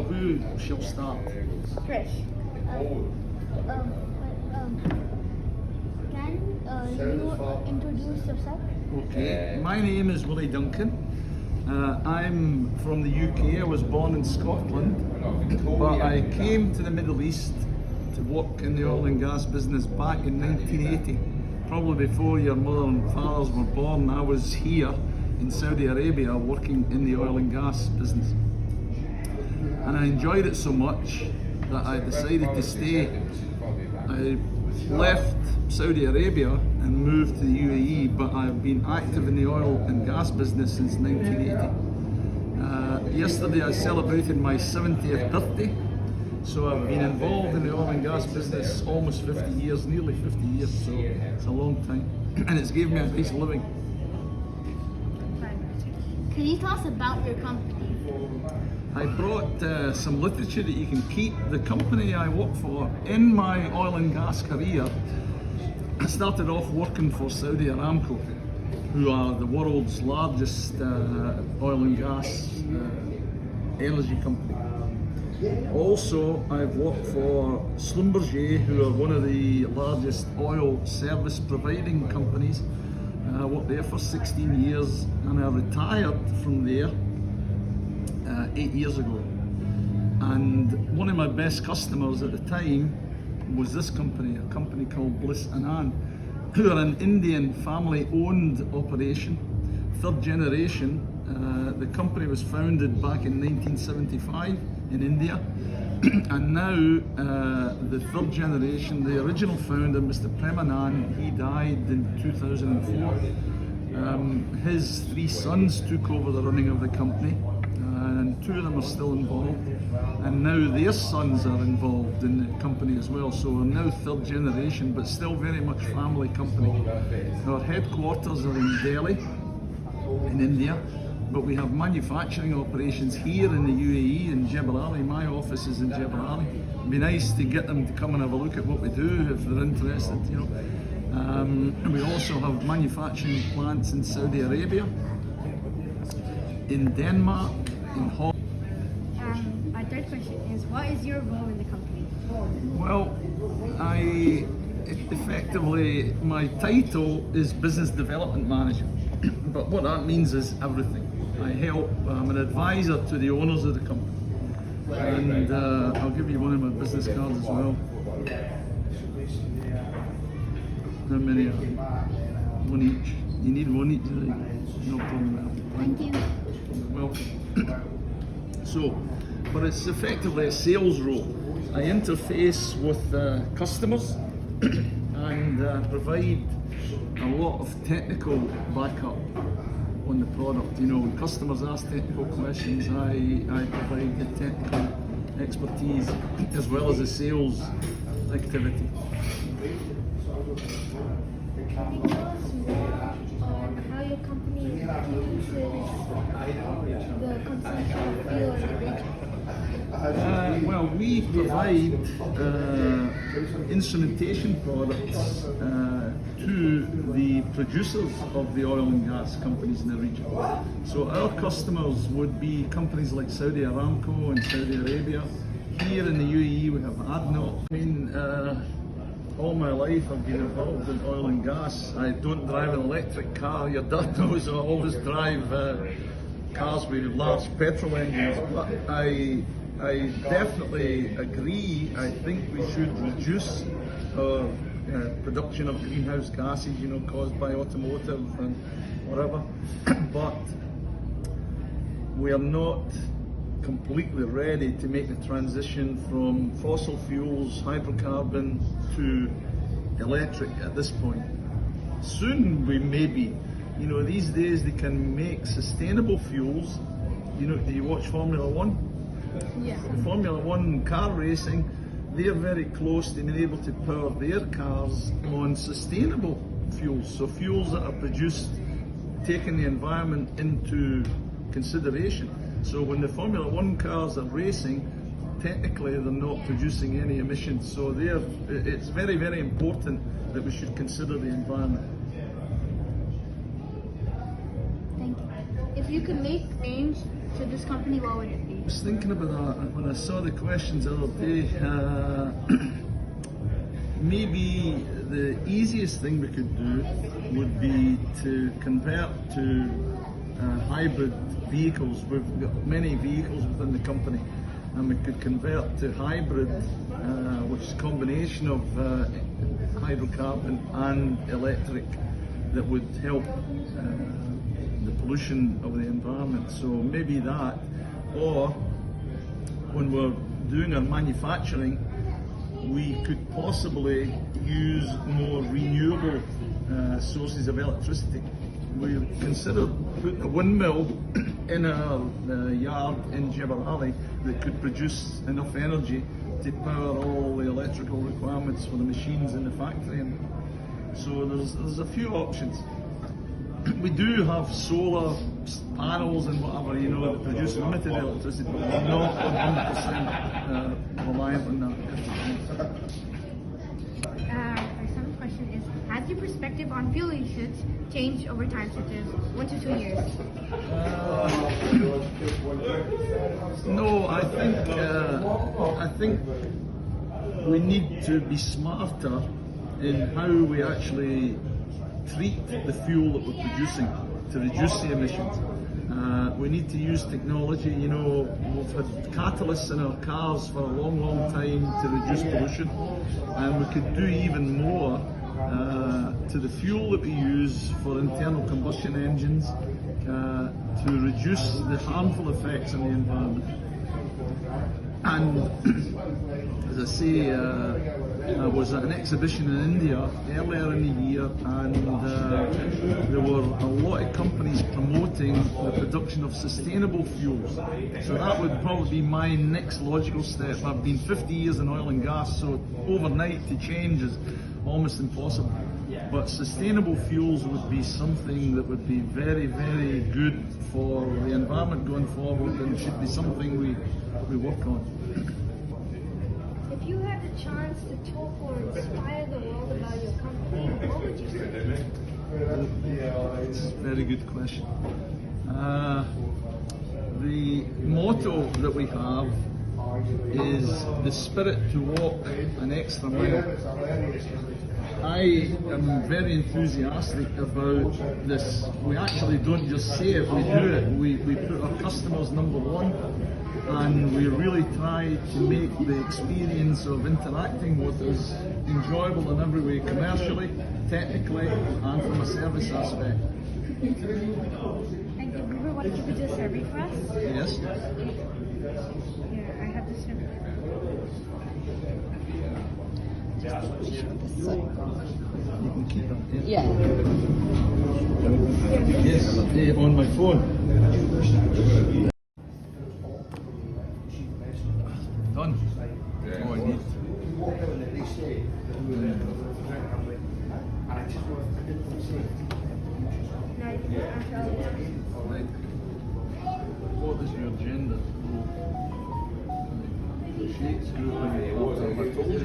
who shall start? Fresh. Can you introduce yourself? Okay, my name is Willie Duncan. I'm from the UK. I was born in Scotland, but I came to the Middle East to work in the oil and gas business back in 1980. Probably before your mother and fathers were born, I was here in Saudi Arabia working in the oil and gas business. And I enjoyed it so much that I decided to stay. I left Saudi Arabia and moved to the UAE, but I've been active in the oil and gas business since 1980. Yesterday I celebrated my 70th birthday, so I've been involved in the oil and gas business almost 50 years, nearly 50 years, so it's a long time, and it's given me a nice living. Can you tell us about your company? I brought some literature that you can keep. The company I work for in my oil and gas career, I started off working for Saudi Aramco, who are the world's largest oil and gas energy company. Also, I've worked for Schlumberger, who are one of the largest oil service providing companies. I worked there for 16 years and I retired from there 8 years ago. And one of my best customers at the time was this company, a company called Bliss Anand, who are an Indian family-owned operation, third generation. The company was founded back in 1975 in India, and now the third generation, the original founder, Mr. Prem Anand, he died in 2004. His three sons took over the running of the company, and two of them are still involved, and now their sons are involved in the company as well. So we're now third generation, but still very much family company. Our headquarters are in Delhi, in India, but we have manufacturing operations here in the UAE in Jebel Ali. My office is in Jebel Ali. It'd be nice to get them to come and have a look at what we do if they're interested, you know. And we also have manufacturing plants in Saudi Arabia, in Denmark, in Hong Kong. My third question is, what is your role in the company? Well, effectively, my title is Business Development Manager, but what that means is everything. I'm an advisor to the owners of the company, and I'll give you one of my business cards as well. How many are there? One each. You need one each? No problem. Thank you. You're welcome. So, but it's effectively a sales role. I interface with customers and provide a lot of technical backup on the product. You know, when customers ask technical questions, I provide the technical expertise as well as the sales activity. Can you tell us more on how your company enhances the consumption of fuel in the region? Well, we provide instrumentation products to the producers of the oil and gas companies in the region. So our customers would be companies like Saudi Aramco in Saudi Arabia. Here in the UAE we have ADNOC. I mean, all my life I've been involved in oil and gas. I don't drive an electric car. Your dad knows I always drive cars with large petrol engines. But I definitely agree. I think we should reduce our production of greenhouse gases, you know, caused by automotive and whatever. But we are not completely ready to make the transition from fossil fuels, hydrocarbon, to electric at this point. Soon we may be. You know, these days they can make sustainable fuels. You know, do you watch Formula One? Yeah. Formula One car racing, they're very close to being able to power their cars on sustainable fuels. So fuels that are produced taking the environment into consideration. So when the Formula One cars are racing, technically they're not producing any emissions. So it's very, very important that we should consider the environment. Thank you. If If you could make change to this company, what would it be? I was thinking about that when I saw the questions the other day. Maybe the easiest thing we could do would be to convert to hybrid vehicles. We've got many vehicles within the company, and we could convert to hybrid, which is a combination of hydrocarbon and electric, that would help the pollution of the environment. So maybe that, or when we're doing our manufacturing, we could possibly use more renewable sources of electricity. We considered putting a windmill in our yard in Jebel Ali that could produce enough energy to power all the electrical requirements for the machines in the factory. And so there's a few options. We do have solar panels and whatever, you know, that produce limited electricity, but we're not 100% reliant on that. My second question is, has your perspective on fuel usage changed over time, such as 1 to 2 years? No, I think we need to be smarter in how we actually treat the fuel that we're producing to reduce the emissions. We need to use technology. You know, we've had catalysts in our cars for a long, long time to reduce pollution, and we could do even more to the fuel that we use for internal combustion engines to reduce the harmful effects on the environment. And as I say, I was at an exhibition in India earlier in the year, and there were a lot of companies promoting the production of sustainable fuels. So that would probably be my next logical step. I've been 50 years in oil and gas, so overnight to change is almost impossible. But sustainable fuels would be something that would be very, very good for the environment going forward, and should be something we work on. If you had the chance to talk or inspire the world about your company, what would you say? It's a very good question. The motto that we have is the spirit to walk an extra mile. I am very enthusiastic about this. We actually don't just say it, we do it. We put our customers number one, and we really try to make the experience of interacting with us enjoyable in every way, commercially, technically, and from a service aspect. And if you ever want to keep it a survey for us? Yes? Yeah, I have this survey. You can keep it. Yeah. Yes, on my phone. Done. Oh, I need. Right. What is your gender? Shakes group. I told you.